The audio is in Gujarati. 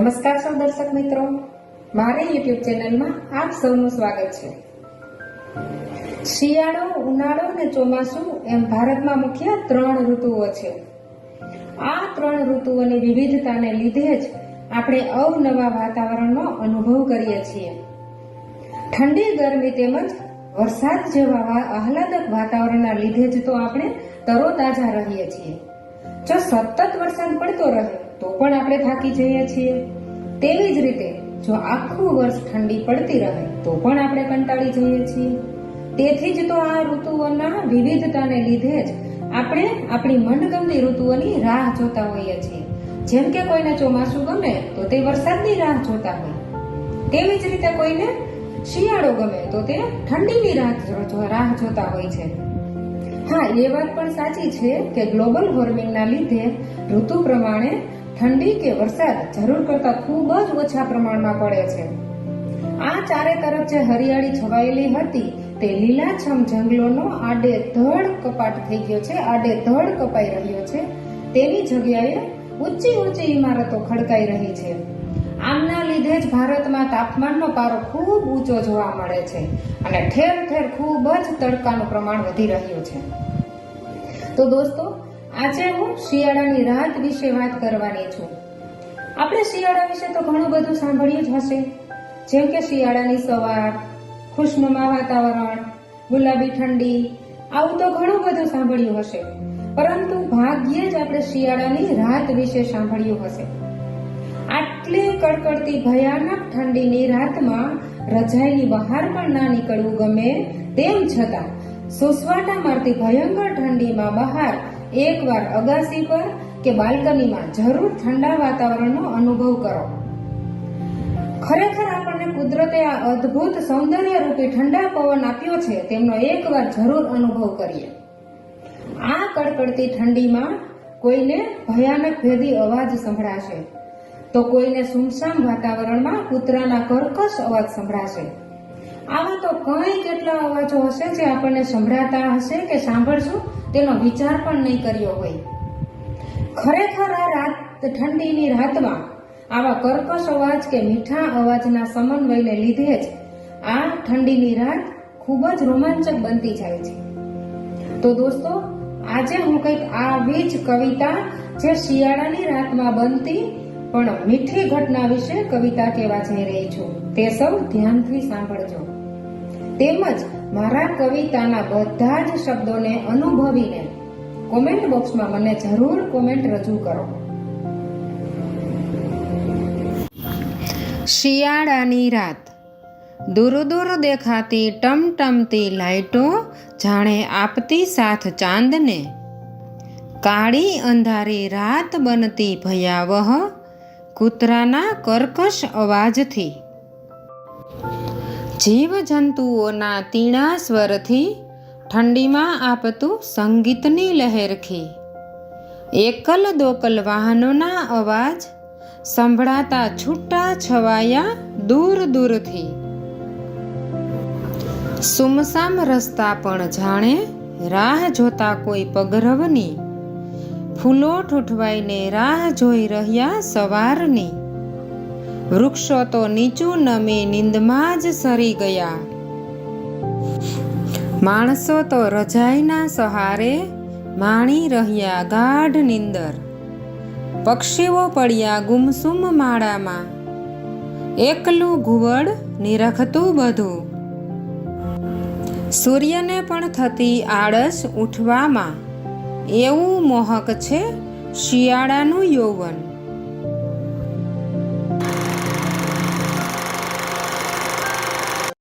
નમસ્કાર સૌ દર્શક મિત્રો, મારી યુટ્યુબ ચેનલમાં આપ સૌનું સ્વાગત છે। શિયાળો, ઉનાળો અને ચોમાસું એમ ભારતમાં મુખ્ય 3 ઋતુઓ છે। આ 3 ઋતુઓની વિવિધતાને લીધે જ આપણે અવનવા વાતાવરણનો અનુભવ કરીએ છીએ। ઠંડી, ગરમી તેમજ વરસાદ જેવા આહલાદક વાતાવરણના લીધે જ તો આપણે તરોતાજા રહીએ છીએ। જો સતત વરસાદ પડતો રહે તો પણ આપણે થાકી જઈએ છીએ। તેવી જ રીતે જો આખું વર્ષ ઠંડી પડતી રહે તો પણ આપણે કંટાળી જઈએ છીએ। તેથી જ તો આ ઋતુઓના વિવિધતાને લીધે જ આપણે આપણી મનગમતી ઋતુઓની રાહ જોતા હોઈએ છીએ। જેમ કે કોઈને ચોમાસું ગમે તો તે વરસાદની રાહ જોતા હોય, તેવી જ રીતે કોઈને શિયાળો ગમે તો તે ઠંડીની રાહ જોતા હોય છે। હા, એ વાત પણ સાચી છે કે ગ્લોબલ વોર્મિંગના લીધે ઋતુ પ્રમાણે ઠંડી કે વરસાદ જરૂર કરતા ખૂબ જ ઓછા પ્રમાણમાં પડે છે। આ ચારે તરફ જે હરિયાળી છવાયેલી હતી તે લીલાછમ જંગલોનો આડેધડ કપાટ થઈ ગયો છે, આડેધડ કપાઈ રહ્યો છે। તેની જગ્યાએ ઊંચી ઊંચી ઇમારતો ખડકાઈ રહી છે। આમના લીધે જ ભારતમાં તાપમાનનો પારો ખૂબ ઊંચો જોવા મળે છે અને ઠેર ઠેર ખૂબ જ તડકાનું પ્રમાણ વધી રહ્યું છે। તો દોસ્તો, આજે હું શિયાળાની રાત વિશે વાત કરવાની છું। આપણે શિયાળા વિશે તો ઘણું બધું સાંભળ્યું જ હશે, જેમ કે શિયાળાની સવાર, ખુશનુમા વાતાવરણ, ગુલાબી ઠંડી, આવું તો ઘણું બધું સાંભળ્યું હશે, પરંતુ ભાગ્યે જ આપણે શિયાળાની રાત વિશે સાંભળ્યું હશે। આટલી કડકડતી ભયાનક ઠંડીની રાતમાં રજાઈની બહાર પણ ના નીકળવું ગમે, તેમ છતાં સુસવાટા મારતી ભયંકર ઠંડીમાં બહાર એકવાર અગાસી પર કે બાલ્કનીમાં જરૂર ઠંડા વાતાવરણનો અનુભવ કરો। ખરેખર આપણને કુદરતે આ અદ્ભુત સૌંદર્યરૂપી ઠંડા પવન આપ્યો છે તેમનો એકવાર જરૂર અનુભવ કરીએ। આ કડકડતી ઠંડીમાં કોઈને ભયાનક ભેદી અવાજ સંભળાશે તો કોઈને સુમસામ વાતાવરણમાં કૂતરાના કર્કશ અવાજ સંભળાશે। આવા તો કઈ કેટલા અવાજો હશે જે આપણને સંભળાતા હશે કે સાંભળશું તેનો વિચાર પણ નહીં કર્યો હોય। ખરેખર આ ઠંડીની રાતમાં આવા કર્કશ અવાજ કે મીઠા અવાજના સમન્વયને લીધે જ આ ઠંડીની રાત ખૂબ જ રોમાંચક બનતી જાય છે। તો દોસ્તો, આજે હું કંઈક આવી જ કવિતા જે શિયાળાની રાતમાં બનતી પણ મીઠી ઘટના વિશે કવિતા કહેવા જઈ રહી છું, તે સૌ ધ્યાનથી સાંભળજો। તેમજ મારા કવિતાના બધા જ શબ્દોને અનુભવીને કોમેન્ટ બોક્સમાં મને જરૂર કોમેન્ટ રજૂ કરો। શિયાળાની રાત, દૂર દૂર દેખાતી ટમટમતી લાઈટો જાણે આપતી સાથ ચાંદને, કાળી અંધારી રાત બનતી ભયાવહ કૂતરાના કર્કશ અવાજથી, જીવજંતુઓના તીણા સ્વરથી ઠંડીમાં આપતું સંગીતની લહેરખી, એકલ દોકલ વાહનોના અવાજ સંભળાતા છૂટા છવાયા દૂર દૂરથી, સુમસામ રસ્તા પણ જાણે રાહ જોતા કોઈ પગરવની, ફૂલો ઠૂઠવાઈને રાહ જોઈ રહ્યા સવારની, વૃક્ષો તો નીચું નમી નીંદમાં જ સરી ગયા, માણસો તો રજાઈના સહારે માણી રહ્યા ગાઢ નીંદર, પક્ષીઓ પડ્યા ગુમસુમ માળામાં, એકલું ઘુવડ નિરખતું બધું, સૂર્યને પણ થતી આળસ ઉઠવામાં, એવું મોહક છે શિયાળાનું યૌવન।